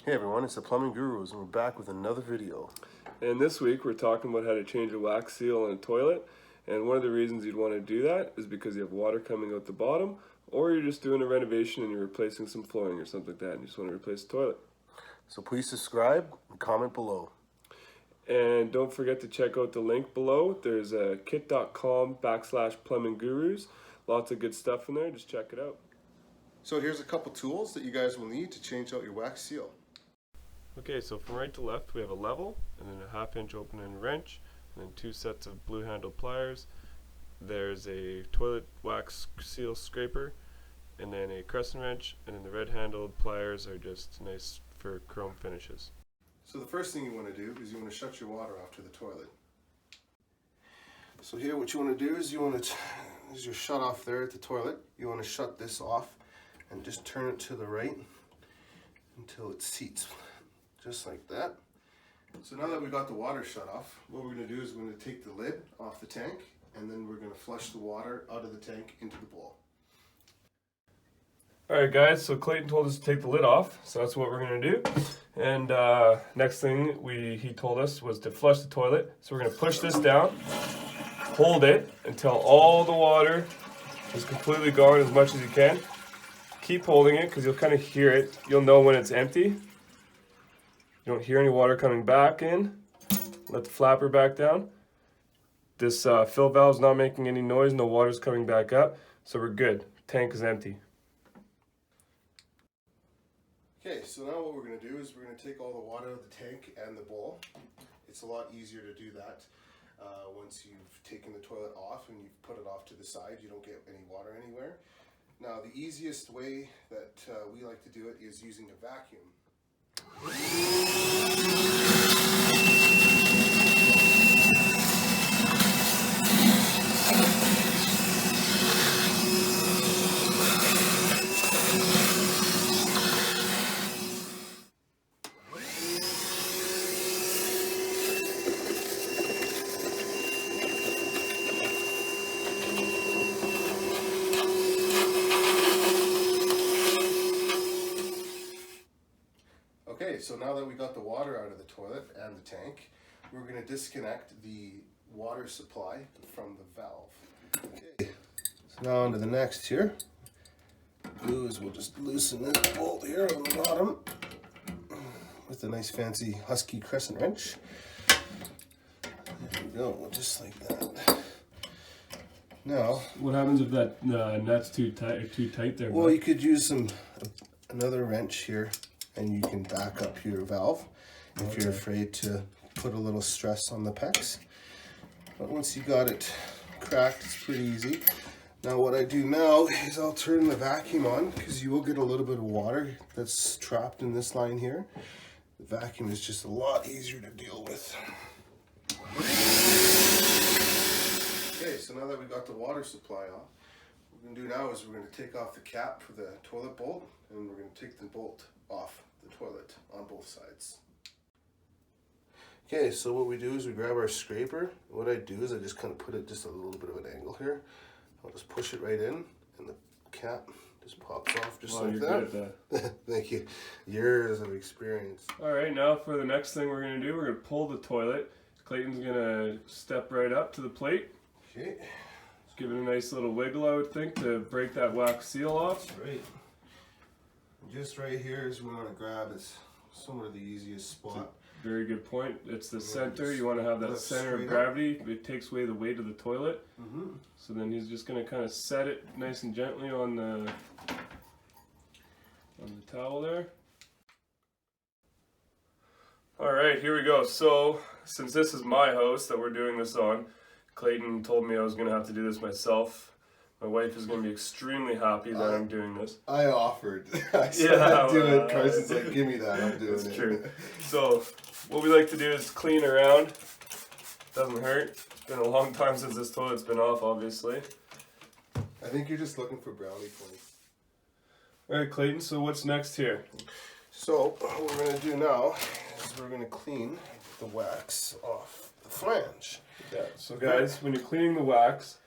Hey everyone, it's the Plumbing Gurus and we're back with another video. And this week we're talking about how to change a wax seal on a toilet. And one of the reasons you'd want to do that is because you have water coming out the bottom, or you're just doing a renovation and you're replacing some flooring or something like that and you just want to replace the toilet. So please subscribe and comment below. And don't forget to check out the link below. There's a kit.com/plumbinggurus. Lots of good stuff in there. Just check it out. So here's a couple tools that you guys will need to change out your wax seal. Okay, so from right to left we have a level, and then a 1/2 inch open end wrench, and then 2 sets of blue handled pliers. There's a toilet wax seal scraper, and then a crescent wrench, and then the red handled pliers are just nice for chrome finishes. So the first thing you want to do is you want to shut your water off to the toilet. So here what you want to do is you want to, is your shut off there at the toilet, you want to shut this off and just turn it to the right until it seats. Just like that. So now that we got the water shut off, what we're going to do is we're going to take the lid off the tank and then we're going to flush the water out of the tank into the bowl. Alright guys, so Clayton told us to take the lid off, so that's what we're going to do. And next thing he told us was to flush the toilet. So we're going to push this down, hold it until all the water is completely gone as much as you can. Keep holding it because you'll kind of hear it. You'll know when it's empty. You don't hear any water coming back in. Let the flapper back down. This fill valve's not making any noise, no water's coming back up, so we're good. Tank is empty. Okay, so now what we're going to do is we're going to take all the water out of the tank and the bowl. It's a lot easier to do that once you've taken the toilet off and you've put it off to the side. You don't get any water anywhere. Now the easiest way that we like to do it is using a vacuum. Okay, so now that we got the water out of the toilet and the tank, we're going to disconnect the water supply from the valve. Okay, so now on to the next here. What we'll do is we'll just loosen this bolt here on the bottom with a nice fancy husky crescent wrench. There we go, just like that. Now, What happens if that nut's too tight there? well, you could use another wrench here, and you can back up your valve if you're afraid to put a little stress on the pecs. But once you got it cracked, it's pretty easy. Now what I do now is I'll turn the vacuum on because you will get a little bit of water that's trapped in this line here. The vacuum is just a lot easier to deal with. Okay, so now that we got the water supply off, what we're going to do now is we're going to take off the cap for the toilet bolt, and we're going to take the bolt off the toilet on both sides. Okay, so what we do is we grab our scraper. What I do is I just kind of put it just a little bit of an angle here. I'll just push it right in, and the cap just pops off just like that. Good at that. Thank you. Years of experience. Alright, now for the next thing we're going to do, we're going to pull the toilet. Clayton's going to step right up to the plate. Okay. Give it a nice little wiggle, I would think, to break that wax seal off. Right. Just right here is we want to grab. It's somewhat of the easiest spot. Very good point. It's the center. You want to have that center of gravity. It takes away the weight of the toilet. So then he's just going to kind of set it nice and gently on the towel there. Alright, here we go. So, since this is my house that we're doing this on, Clayton told me I was going to have to do this myself. My wife is going to be extremely happy that I'm doing this. I offered. I said I'd do it. Carson's like, give me that. I'm doing it. That's true. So, what we like to do is clean around. Doesn't hurt. It's been a long time since this toilet's been off, obviously. I think you're just looking for brownie points. Alright, Clayton, so what's next here? So, what we're going to do now is we're going to clean the wax off the flange. Yeah, so guys, when you're cleaning the wax,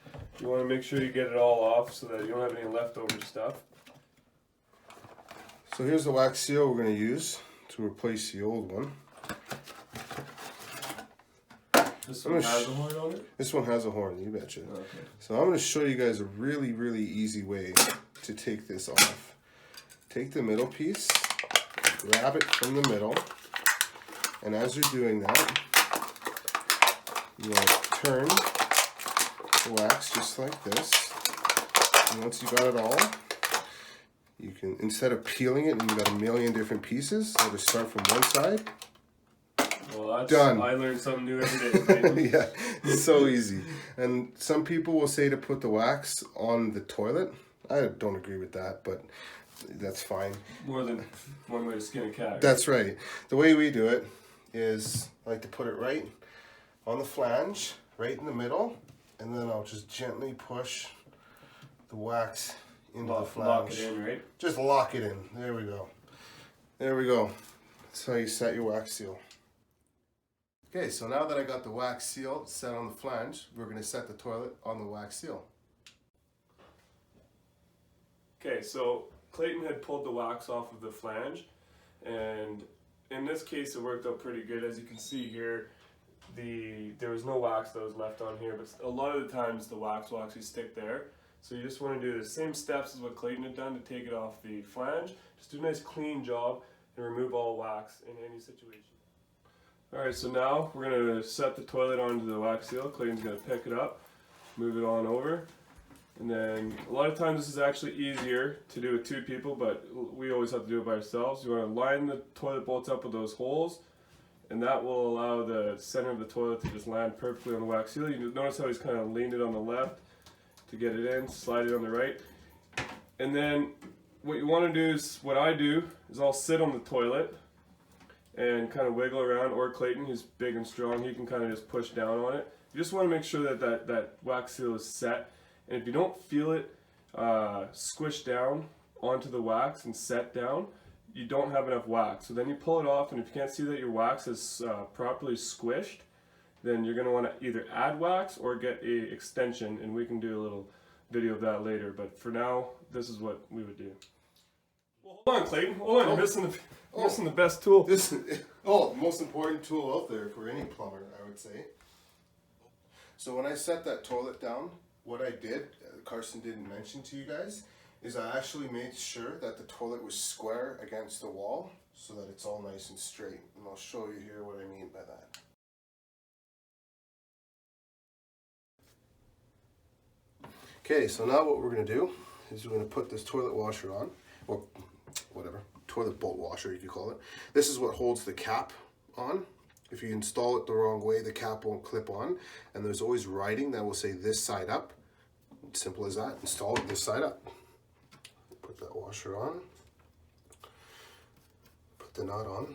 you want to make sure you get it all off so that you don't have any leftover stuff. So here's the wax seal we're going to use to to replace the old one. This one has a horn on it? This one has a horn, you betcha. Okay. So I'm going to show you guys a really, really easy way to take this off. Take the middle piece, grab it from the middle, and as you're doing that, you want to turn the wax just like this. And once you got it all, you can, instead of peeling it and you got a million different pieces, I'll just start from one side. Well, that's done. I learn something new every day. Yeah, it's so easy. And some people will say to put the wax on the toilet. I don't agree with that, but that's fine. More than one way to skin a cat. Right? That's right. The way we do it is I like to put it right on the flange, right in the middle, and then I'll just gently push the wax into the flange. Lock it in, right? Just lock it in. There we go. There we go. That's how you set your wax seal. Okay, so now that I got the wax seal set on the flange, we're going to set the toilet on the wax seal. Okay, so Clayton had pulled the wax off of the flange, and in this case it worked out pretty good. As you can see here, there was no wax that was left on here, but a lot of the times the wax will actually stick there. So you just want to do the same steps as what Clayton had done to take it off the flange. Just do a nice clean job and remove all wax in any situation. Alright, so now we're going to set the toilet onto the wax seal. Clayton's going to pick it up, move it on over. And then a lot of times this is actually easier to do with two people, but we always have to do it by ourselves. You want to line the toilet bolts up with those holes, and that will allow the center of the toilet to just land perfectly on the wax seal. You notice how he's kind of leaned it on the left to get it in, slide it on the right. And then what you want to do is, what I do, is I'll sit on the toilet and kind of wiggle around, or Clayton, who's big and strong, he can kind of just push down on it. You just want to make sure that wax seal is set. And if you don't feel it squish down onto the wax and set down, you don't have enough wax. So then you pull it off, and if you can't see that your wax is properly squished, then you're going to want to either add wax or get a extension, and we can do a little video of that later. But for now, this is what we would do. Well, hold on, Clayton. Hold on, you're missing the best tool. The most important tool out there for any plumber, I would say. So when I set that toilet down, what I did, Carson didn't mention to you guys, is I actually made sure that the toilet was square against the wall so that it's all nice and straight. And I'll show you here what I mean by that. Okay, so now what we're going to do is we're going to put this toilet washer on, or whatever, toilet bolt washer you could call it. This is what holds the cap on. If you install it the wrong way, the cap won't clip on, and there's always writing that will say this side up. Simple as that. Install it this side up. Put that washer on. Put the nut on.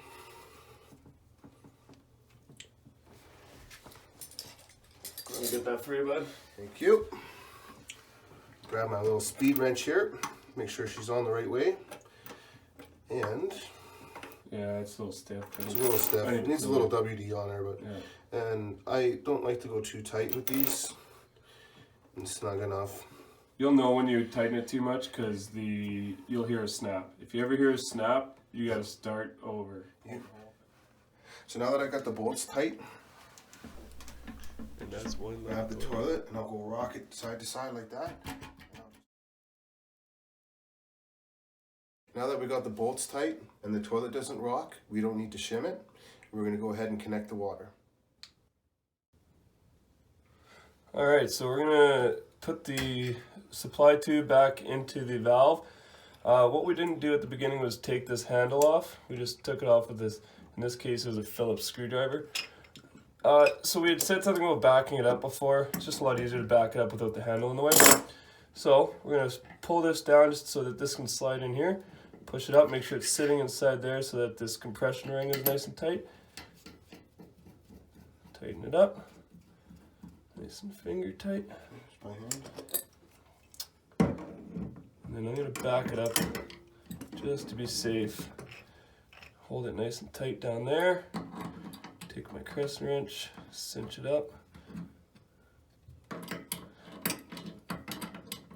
Let me get that for you, bud. Thank you. Grab my little speed wrench here. Make sure she's on the right way. And yeah, it's a little stiff. It's a little stiff. It needs a little WD on her, but yeah. And I don't like to go too tight with these. And snug enough. You'll know when you tighten it too much because you'll hear a snap. If you ever hear a snap, you got to start over. Yeah. So now that I got the bolts tight, and that's one. Grab the toilet and I'll go rock it side to side like that. Now that we got the bolts tight and the toilet doesn't rock, we don't need to shim it. We're going to go ahead and connect the water. Alright, so we're going to put the supply tube back into the valve. What we didn't do at the beginning was take this handle off. We just took it off with this, in this case it was a Phillips screwdriver. So we had said something about backing it up before. It's just a lot easier to back it up without the handle in the way. So we're going to pull this down just so that this can slide in here. Push it up, make sure it's sitting inside there so that this compression ring is nice and tight. Tighten it up. Nice and finger tight. And then I'm going to back it up just to be safe. Hold it nice and tight down there. Take my crescent wrench, cinch it up.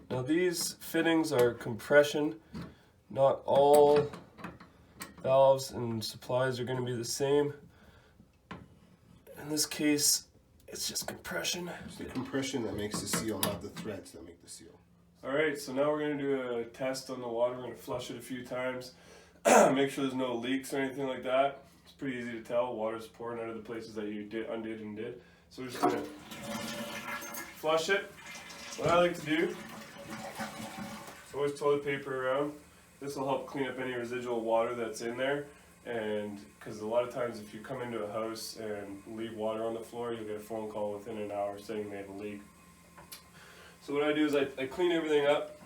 Now these fittings are compression. Not all valves and supplies are going to be the same. In this case, it's just compression. It's the compression that makes the seal, not the threads that make the seal. Alright, so now we're going to do a test on the water. We're going to flush it a few times. Make sure there's no leaks or anything like that. It's pretty easy to tell. Water's pouring out of the places that you undid and did. So we're just going to flush it. What I like to do is always toilet paper around. This will help clean up any residual water that's in there. And because a lot of times if you come into a house and leave water on the floor, you'll get a phone call within an hour saying they have a leak. So what I do is I clean everything up.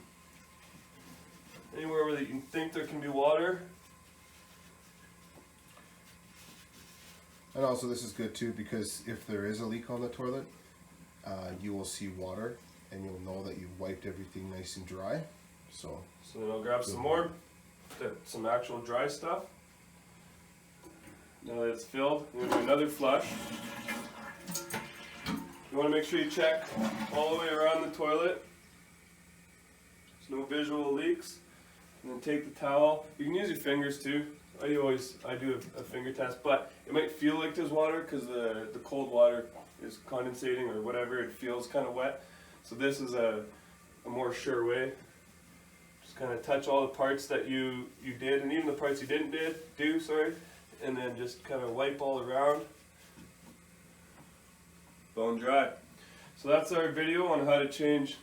Anywhere where you can think there can be water. And also this is good too, because if there is a leak on the toilet, you will see water and you'll know that you've wiped everything nice and dry. So then I'll grab some more, some actual dry stuff. Now that it's filled, we're going to do another flush. You want to make sure you check all the way around the toilet. There's no visual leaks. And then take the towel. You can use your fingers too. I do a finger test, but it might feel like there's water because the cold water is condensating or whatever. It feels kind of wet. So this is a more sure way. Just kind of touch all the parts that you did, and even the parts you didn't do, and then just kind of wipe all around. Bone dry. So that's our video on how to change.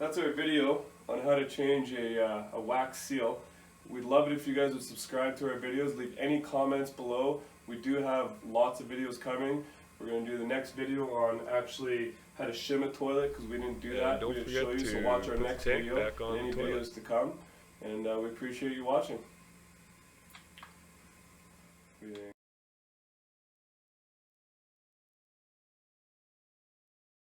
That's our video on how to change a wax seal. We'd love it if you guys would subscribe to our videos. Leave any comments below. We do have lots of videos coming. We're going to do the next video on actually how to shim a toilet, because we didn't do that. Don't we didn't forget show you, to so watch our put the next tank video back on and any the toilet. videos to come. And we appreciate you watching.